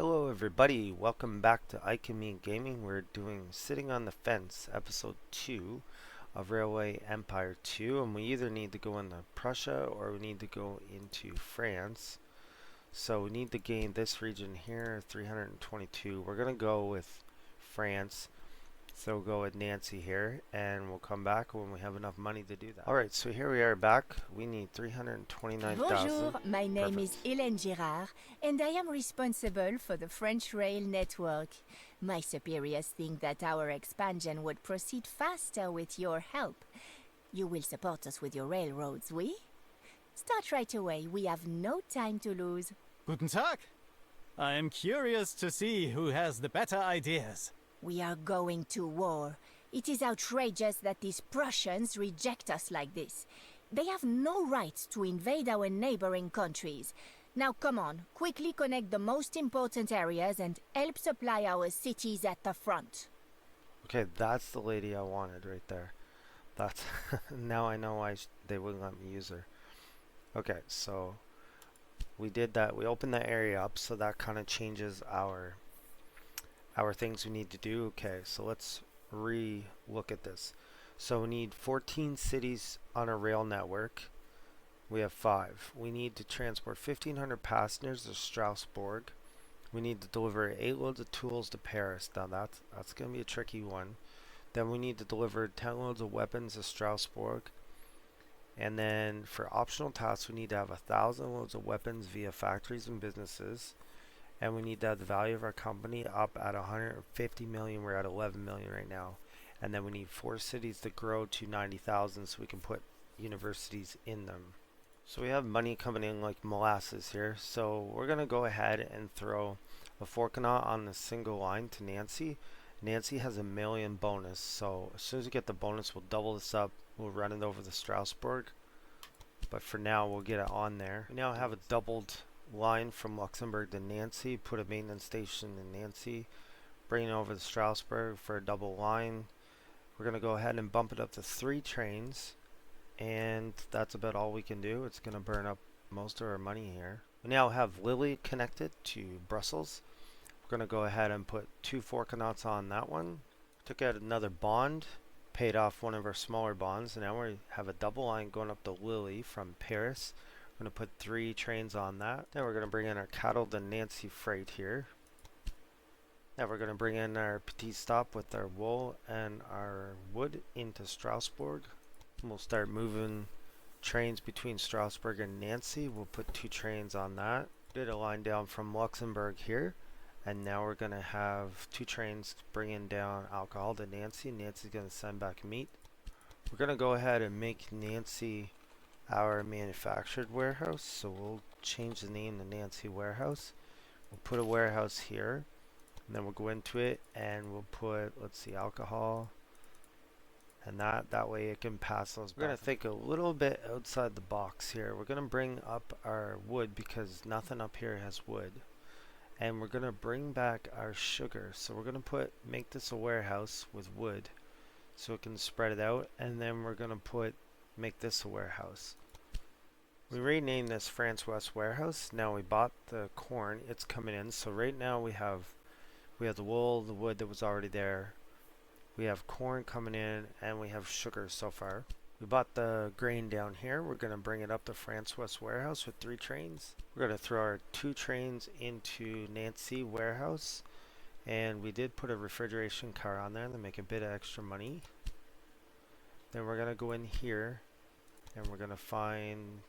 Hello everybody, welcome back to Ike and Me Gaming. We're doing Sitting on the Fence, episode 2 of Railway Empire 2, and we either need to go into Prussia or we need to go into France. So we need to gain this region here, 322. We're going to go with France. So we'll go with Nancy here, and we'll come back when we have enough money to do that. Alright, so here we are back. We need 329,000. Bonjour, my name is Perfect. Hélène Girard, and I am responsible for the French rail network. My superiors think that our expansion would proceed faster with your help. You will support us with your railroads, oui? Start right away, we have no time to lose. Guten Tag. I am curious to see who has the better ideas. We are going to war. It is outrageous that these Prussians reject us like this. They have no right to invade our neighboring countries. Now come on, quickly connect the most important areas and help supply our cities at the front. Okay, that's the lady I wanted right there. That's now I know why they wouldn't let me use her. Okay, so we did that. We opened that area up, so that kind of changes our things we need to do. Okay, so let's re-look at this. So we need 14 cities on a rail network. We have 5. We need to transport 1,500 passengers to Strasbourg. We need to deliver 8 loads of tools to Paris. Now that's going to be a tricky one. Then we need to deliver 10 loads of weapons to Strasbourg. And then for optional tasks, we need to have 1,000 loads of weapons via factories and businesses. And we need to have the value of our company up at 150 million. We're at 11 million right now. And then we need 4 cities to grow to 90,000 so we can put universities in them. So we have money coming in like molasses here. So we're going to go ahead and throw a forkanaut on the single line to Nancy. Nancy has a million bonus. So as soon as we get the bonus, we'll double this up. We'll run it over to Strasbourg. But for now, we'll get it on there. We now have a doubled line from Luxembourg to Nancy. Put a maintenance station in Nancy. Bring it over to Strasbourg for a double line. We're going to go ahead and bump it up to 3 trains. And that's about all we can do. It's going to burn up most of our money here. We now have Lily connected to Brussels. We're going to go ahead and put 2 forkanauts on that one. Took out another bond. Paid off one of our smaller bonds. And now we have a double line going up to Lily from Paris. We're going to put 3 trains on that. Then we're going to bring in our cattle to Nancy freight here. Now we're going to bring in our petit stop with our wool and our wood into Strasbourg. We'll start moving trains between Strasbourg and Nancy. We'll put 2 trains on that. Did a line down from Luxembourg here. And now we're going to have 2 trains bringing down alcohol to Nancy. Nancy's going to send back meat. We're going to go ahead and make Nancy our manufactured warehouse. So we'll change the name to Nancy Warehouse. We'll put a warehouse here. And then we'll go into it and we'll put, let's see, alcohol. And that way it can pass those. We're going to think a little bit outside the box here. We're going to bring up our wood because nothing up here has wood. And we're going to bring back our sugar. So we're going to make this a warehouse with wood so it can spread it out. And then we're going to make this a warehouse. We renamed this France West Warehouse. Now we bought the corn. It's coming in. So right now we have the wool, the wood that was already there. We have corn coming in, and we have sugar so far. We bought the grain down here. We're going to bring it up to France West Warehouse with 3 trains. We're going to throw our 2 trains into Nancy Warehouse. And we did put a refrigeration car on there to make a bit of extra money. Then we're going to go in here, and we're going to find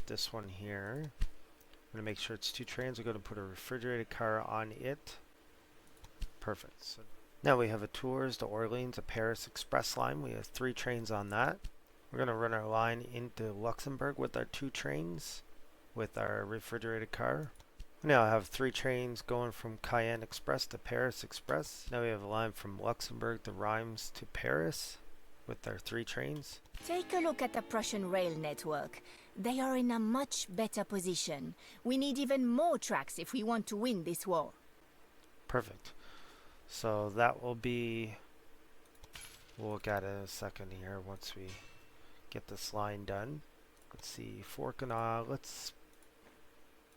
this one here. I'm going to make sure it's 2 trains. We're going to put a refrigerated car on it. Perfect. So now we have a Tours to Orleans, a Paris Express line. We have 3 trains on that. We're going to run our line into Luxembourg with our 2 trains with our refrigerated car. We now have 3 trains going from Cayenne Express to Paris Express. Now we have a line from Luxembourg to Reims to Paris with our 3 trains. Take a look at the Prussian rail network. They are in a much better position. We need even more tracks if we want to win this war. Perfect. So that will be, we'll look at it in a second here once we get this line done. Let's see, let's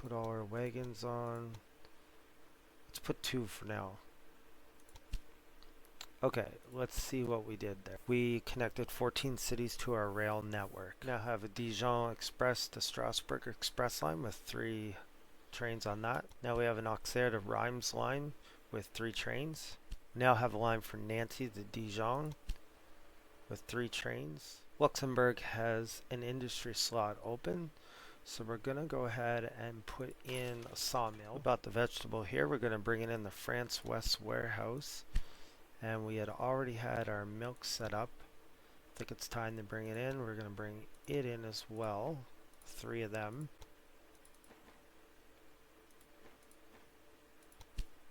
Put all our wagons on. Let's put 2 for now. Okay, let's see what we did there. We connected 14 cities to our rail network. Now have a Dijon Express to Strasbourg Express line with 3 trains on that. Now we have an Auxerre to Reims line with 3 trains. Now have a line for Nancy to Dijon with 3 trains. Luxembourg has an industry slot open, so we're gonna go ahead and put in a sawmill. About the vegetable here, we're gonna bring it in the France West warehouse, and we had already had our milk set up. I think it's time to bring it in. We're gonna bring it in as well, 3 of them.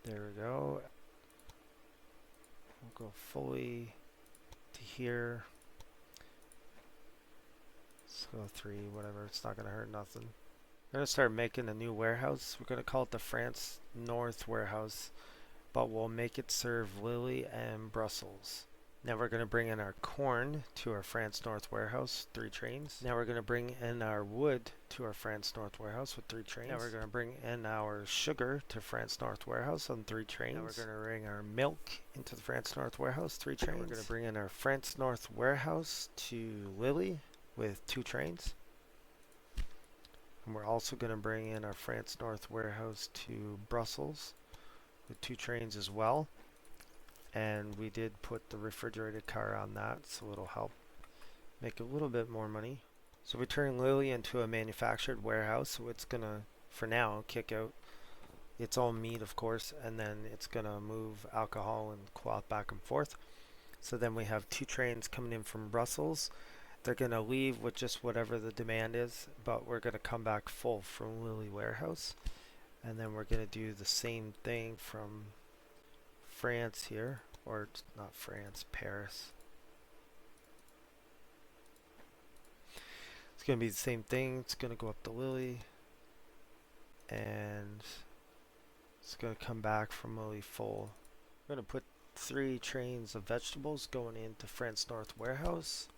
There we go. We'll go fully to here. Let's go 3, whatever. It's not going to hurt nothing. We're going to start making a new warehouse. We're going to call it the France North Warehouse, but we'll make it serve Lille and Brussels. Now we're going to bring in our corn to our France North Warehouse, 3 trains. Now we're going to bring in our wood to our France North Warehouse with 3 trains. Now we're going to bring in our sugar to France North Warehouse on 3 trains. Now we're going to bring our milk into the France North Warehouse, 3 trains. We're going to bring in our France North Warehouse to Lille with 2 trains. And we're also going to bring in our France North Warehouse to Brussels with 2 trains as well. And we did put the refrigerated car on that, so it'll help make a little bit more money. So we turn Lille into a manufactured warehouse, so it's gonna, for now, kick out its own meat, of course, and then it's gonna move alcohol and cloth back and forth. So then we have 2 trains coming in from Brussels. They're gonna leave with just whatever the demand is, but we're gonna come back full from Lille warehouse. And then we're gonna do the same thing from France here, or not France, Paris. It's going to be the same thing. It's going to go up to Lille, and it's going to come back from Lille full. We're going to put 3 trains of vegetables going into France North Warehouse.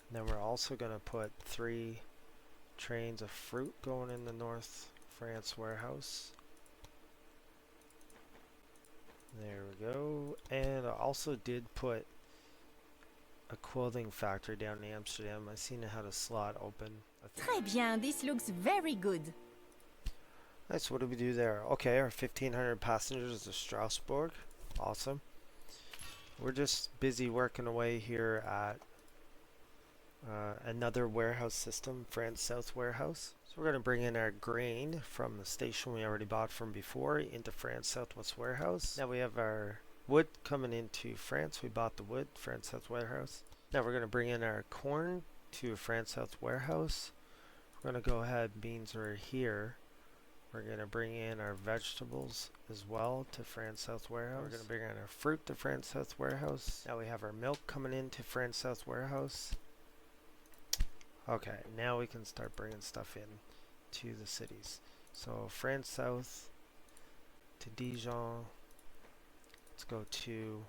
And then we're also going to put 3 trains of fruit going in the North France Warehouse. There we go. And I also did put a clothing factory down in Amsterdam. I seen it had a slot open. Très bien, this looks very good. Nice, what did we do there? Okay, our 1,500 passengers to Strasbourg. Awesome. We're just busy working away here at another warehouse system, France South Warehouse. So we're going to bring in our grain from the station we already bought from before into France Southwest Warehouse. Now we have our wood coming into France. We bought the wood, France South Warehouse. Now we're going to bring in our corn to France South Warehouse. We're going to go ahead, beans are here. We're going to bring in our vegetables as well to France South Warehouse. We're going to bring in our fruit to France South Warehouse. Now we have our milk coming into France South Warehouse. Okay, now we can start bringing stuff in to the cities. So France South to Dijon. Let's go to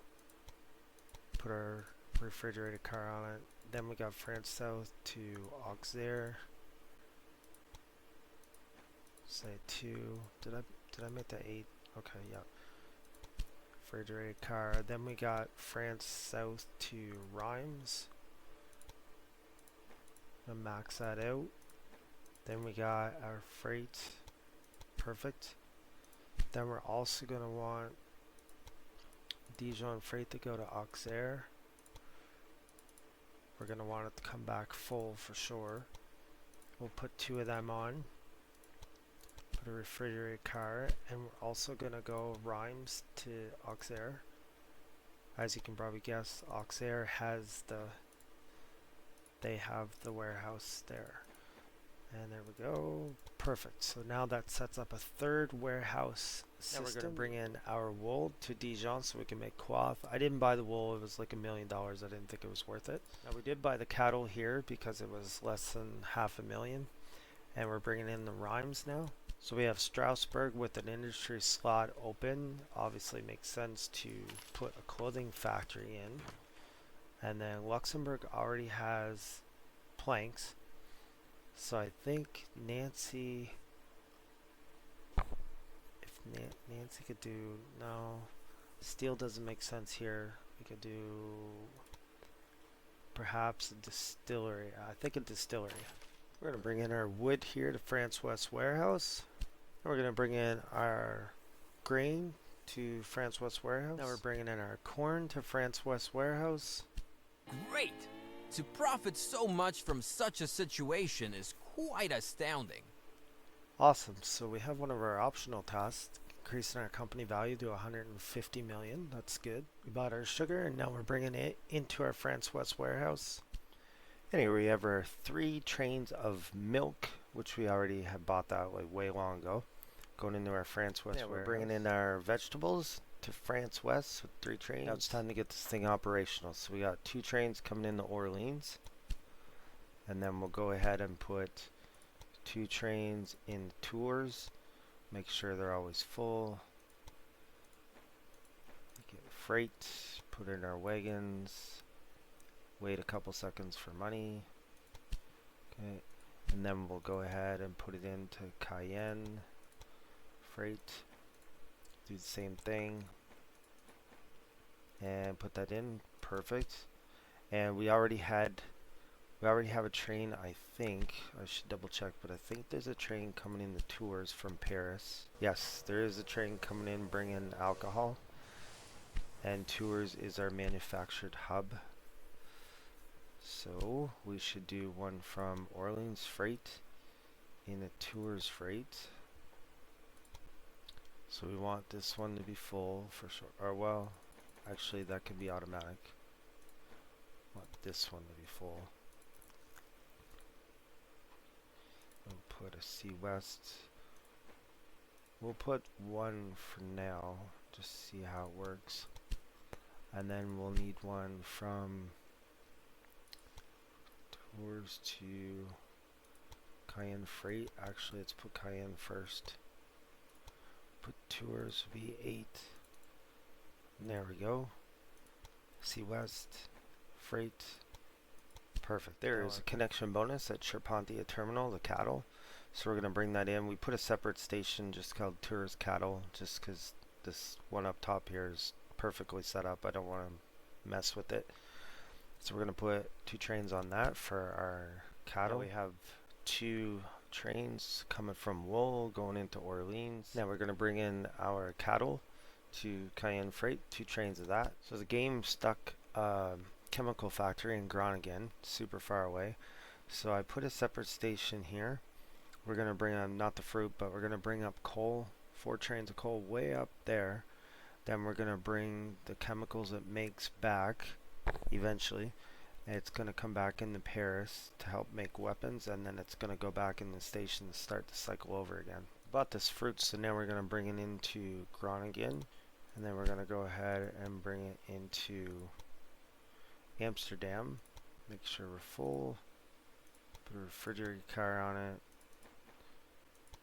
put our refrigerated car on it. Then we got France South to Auxerre. Say 2. Did I make that 8? Okay, yeah. Refrigerated car. Then we got France South to Reims. Gonna max that out. Then we got our freight. Perfect. Then we're also gonna want Dijon freight to go to Auxerre. We're gonna want it to come back full for sure. We'll put 2 of them on. Put a refrigerated car, and we're also gonna go Reims to Auxerre. As you can probably guess, Auxerre has they have the warehouse there. And there we go. Perfect. So now that sets up a 3rd warehouse system. Now we're going to bring in our wool to Dijon so we can make cloth. I didn't buy the wool. It was like $1 million. I didn't think it was worth it. Now we did buy the cattle here because it was less than $500,000. And we're bringing in the Reims now. So we have Strasbourg with an industry slot open. Obviously makes sense to put a clothing factory in. And then Luxembourg already has planks. So I think Nancy Nancy could do, no. Steel doesn't make sense here. We could do perhaps a distillery. I think a distillery. We're going to bring in our wood here to France West Warehouse. And we're going to bring in our grain to France West Warehouse. Now we're bringing in our corn to France West Warehouse. Great! To profit so much from such a situation is quite astounding. Awesome. So we have one of our optional tasks, increasing our company value to 150 million. That's good. We bought our sugar and now we're bringing it into our France West Warehouse. And here we have our 3 trains of milk, which we already had bought that like way long ago, going into our France West Warehouse. We're bringing in our vegetables to France West with 3 trains. Now it's time to get this thing operational. So we got 2 trains coming into Orleans, and then we'll go ahead and put 2 trains in Tours. Make sure they're always full. Get freight, put in our wagons, wait a couple seconds for money. Okay, and then we'll go ahead and put it into Cayenne. Freight, do the same thing, and put that in. Perfect. And we already have a train, I think. I should double check, but I think there's a train coming in the Tours from Paris. Yes, there is a train coming in bringing alcohol. And Tours is our manufactured hub. So we should do one from Orleans freight in a Tours freight. So we want this one to be full for sure. Or well, actually that could be automatic. Want this one to be full. We'll put a C West. We'll put one for now, just see how it works. And then we'll need one from Tours to Cayenne Freight. Actually, let's put Cayenne first. Put Tours V8. There we go. C West. Freight. Perfect. There is a connection bonus at Charpentier Terminal, the cattle. So we're going to bring that in. We put a separate station just called Tours Cattle, just because this one up top here is perfectly set up. I don't want to mess with it. So we're going to put 2 trains on that for our cattle. Now we have 2 trains coming from Wool going into Orleans. Now we're going to bring in our cattle to Cayenne Freight, 2 trains of that. So the game stuck chemical factory in Groningen, super far away. So I put a separate station here. We're going to bring on, not the fruit, but we're going to bring up coal, 4 trains of coal way up there. Then we're going to bring the chemicals it makes back eventually. And it's going to come back into Paris to help make weapons, and then it's going to go back in the station to start the cycle over again. Bought this fruit, so now we're going to bring it into Groningen, and then we're going to go ahead and bring it into Amsterdam. Make sure we're full. Put a refrigerator car on it.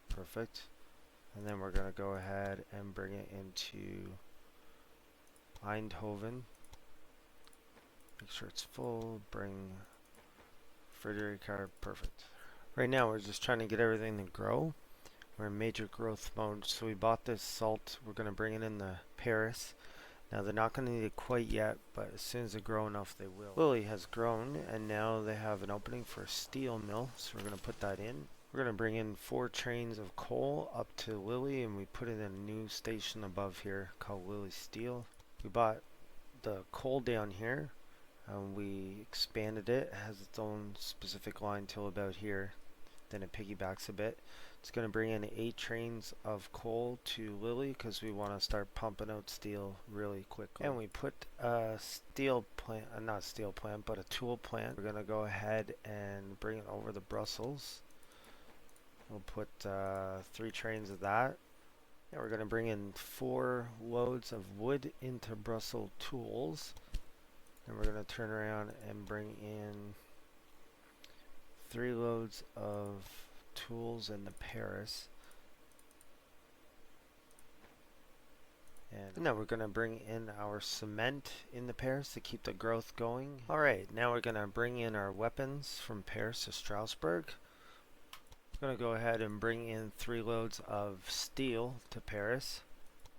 Perfect. And then we're going to go ahead and bring it into Eindhoven. Make sure it's full. Bring refrigerator car. Perfect. Right now we're just trying to get everything to grow. We're in major growth mode. So we bought this salt. We're going to bring it in the Paris. Now they're not going to need it quite yet, but as soon as they grow enough they will. Lily has grown, and now they have an opening for a steel mill, so we're going to put that in. We're going to bring in 4 trains of coal up to Lily, and we put it in a new station above here called Lily Steel. We bought the coal down here, and we expanded it. It has its own specific line till about here, then it piggybacks a bit. It's going to bring in 8 trains of coal to Lily because we want to start pumping out steel really quickly. And we put a steel plant, not steel plant, but a tool plant. We're going to go ahead and bring it over to Brussels. We'll put 3 trains of that. And we're going to bring in 4 loads of wood into Brussels tools. And we're going to turn around and bring in 3 loads of tools in the Paris. And now we're going to bring in our cement in the Paris to keep the growth going. Alright, now we're going to bring in our weapons from Paris to Strasbourg. We're going to go ahead and bring in 3 loads of steel to Paris.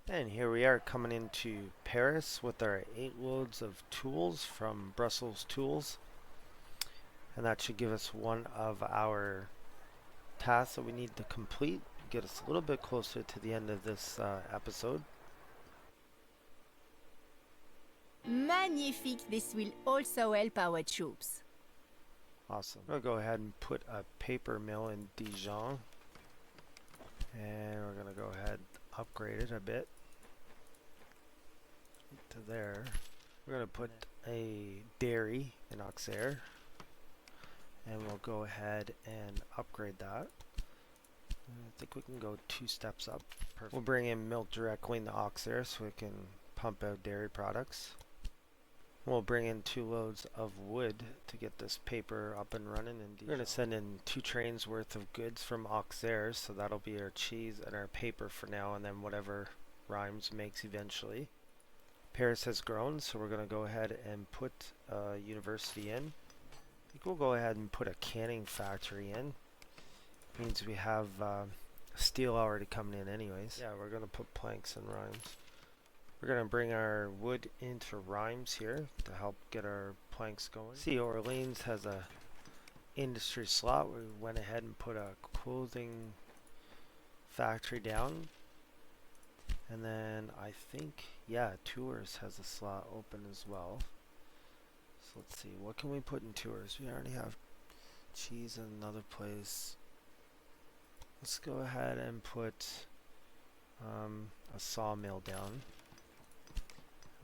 And here we are coming into Paris with our 8 loads of tools from Brussels Tools. And that should give us one of our tasks that we need to complete, get us a little bit closer to the end of this episode. Magnifique, this will also help our troops. Awesome. I'm going to go ahead and put a paper mill in Dijon. And we're going to go ahead and upgrade it a bit to there. We're going to put a dairy in Auxerre. And we'll go ahead and upgrade that. I think we can go 2 steps up. Perfect. We'll bring in milk directly into Auxerre so we can pump out dairy products. We'll bring in 2 loads of wood to get this paper up and running. We're going to send in 2 trains worth of goods from Auxerre, so that'll be our cheese and our paper for now, and then whatever Reims makes eventually. Paris has grown, so we're going to go ahead and put a university in. I think we'll go ahead and put a canning factory in. Means we have steel already coming in anyways. Yeah, we're going to put planks in Reims. We're going to bring our wood into Reims here to help get our planks going. See, Orleans has a industry slot. We went ahead and put a clothing factory down. And then I think, yeah, Tours has a slot open as well. So let's see, what can we put in Tours? We already have cheese in another place. Let's go ahead and put a sawmill down.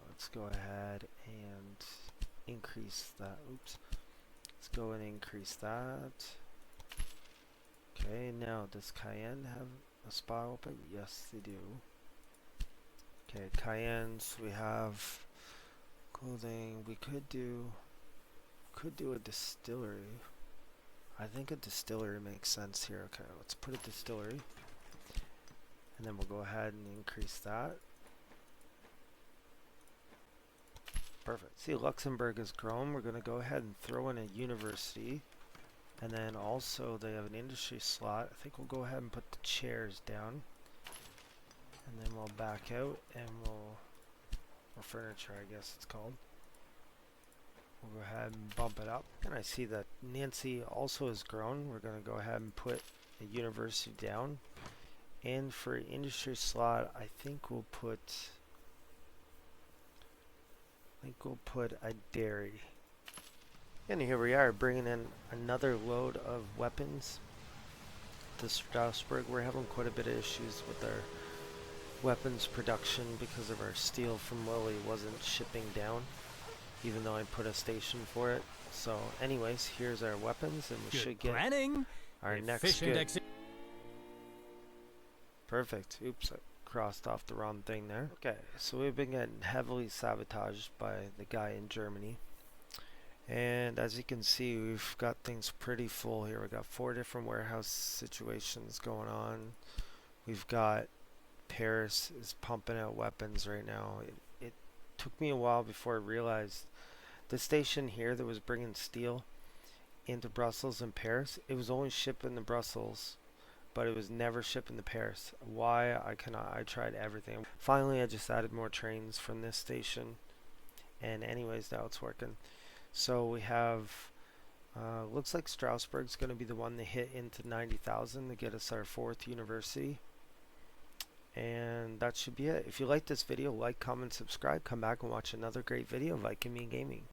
Let's go ahead and increase that. Oops. Let's go and increase that. Okay, now does Cayenne have a spot open? Yes, they do. Okay, Cayennes, we have clothing. We could do a distillery. I think a distillery makes sense here. Okay, let's put a distillery. And then we'll go ahead and increase that. Perfect. See, Luxembourg has grown. We're going to go ahead and throw in a university. And then also they have an industry slot. I think we'll go ahead and put the chairs down. And then we'll back out and or furniture, I guess it's called. We'll go ahead and bump it up. And I see that Nancy also has grown. We're going to go ahead and put a university down. And for industry slot, I think we'll put a dairy. And here we are bringing in another load of weapons to Strasbourg. We're having quite a bit of issues with our weapons production because of our steel from Lily wasn't shipping down, even though I put a station for it. So anyways, here's our weapons, and we should get our next good. Perfect. Oops, I crossed off the wrong thing there. Okay, so we've been getting heavily sabotaged by the guy in Germany. And as you can see, we've got things pretty full here. We've got 4 different warehouse situations going on. We've got Paris is pumping out weapons right now. It took me a while before I realized the station here that was bringing steel into Brussels and Paris, it was only shipping to Brussels, but it was never shipping to Paris. Why? I cannot. I tried everything. Finally, I just added more trains from this station, and anyways, now it's working. So we have looks like Strasbourg's going to be the one to hit into 90,000 to get us our 4th university. And that should be it. If you like this video, like, comment, subscribe. Come back and watch another great video of Viking Me Gaming.